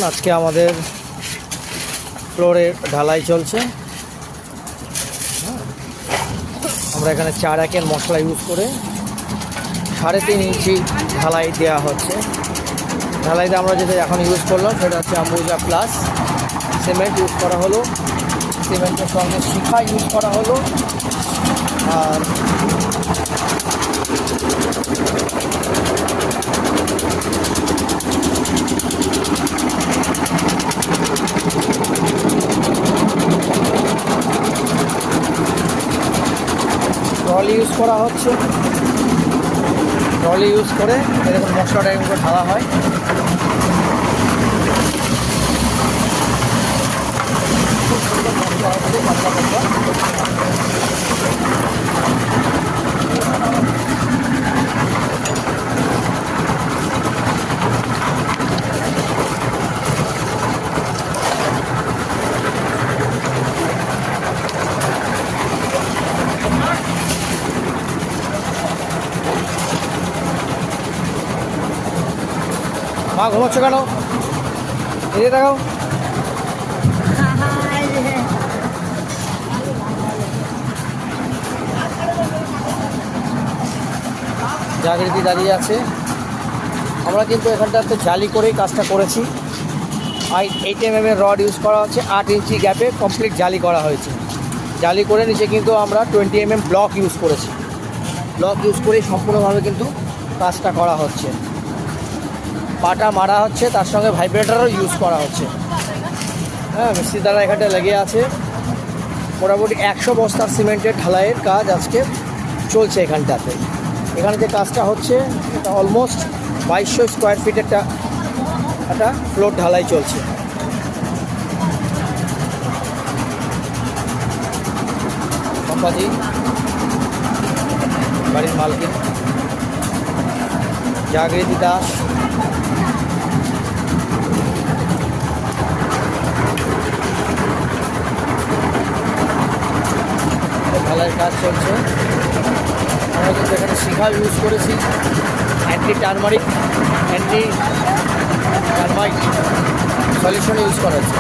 আজকে আমাদের ফ্লোরের ঢালাই চলছে। আমরা এখানে 4 একের মশলা ইউজ করে 3.5 ইঞ্চি ঢালাই দেওয়া হচ্ছে। ঢালাইতে আমরা যেটা এখন ইউজ করলাম সেটা হচ্ছে অম্বুজা প্লাস সিমেন্ট ইউজ করা হলো, সিমেন্টের সঙ্গে শিখা ইউজ করা হলো, আর ট্রলি ইউজ করা হচ্ছে। ট্রলি ইউজ করে এরকম মশলাটা এরকম করে ঢালা হয়। খুব সুন্দর মশলা হচ্ছে, পাতলা পাতলা। মা ঘুমাচ্ছ কেন? এদিকে দেখাও। জাগৃতি দাঁড়িয়ে আছে। আমরা কিন্তু এখানটাতে জালি করেই কাজটা করেছি। 8 mm এর রড ইউজ করা হচ্ছে, 8 ইঞ্চি গ্যাপে কমপ্লিট জালি করা হয়েছে। জালি করে নিচে কিন্তু আমরা 20 mm ব্লক ইউজ করেছি। ব্লক ইউজ করেই সম্পূর্ণভাবে কিন্তু কাজটা করা হচ্ছে। পাটা মারা হচ্ছে, তার সঙ্গে ভাইব্রেটারও ইউজ করা হচ্ছে। হ্যাঁ, মিস্ত্রি দ্বারা এখানটা লেগে আছে। মোটামুটি 100 বস্তার সিমেন্টের ঢালাইয়ের কাজ আজকে চলছে এখানটাতে। এখানে যে কাজটা হচ্ছে এটা অলমোস্ট 2200 স্কোয়ার ফিট একটা ফ্লোর ঢালাই চলছে। সম্পাজি বাড়ির মালকিন জাগৃতি দাস, ঢালাইয়ের কাজ চলছে। আমরা কিন্তু এখানে শিখা ইউজ করেছি, অ্যান্টি টারমারিক সলিউশন ইউজ করা হচ্ছে।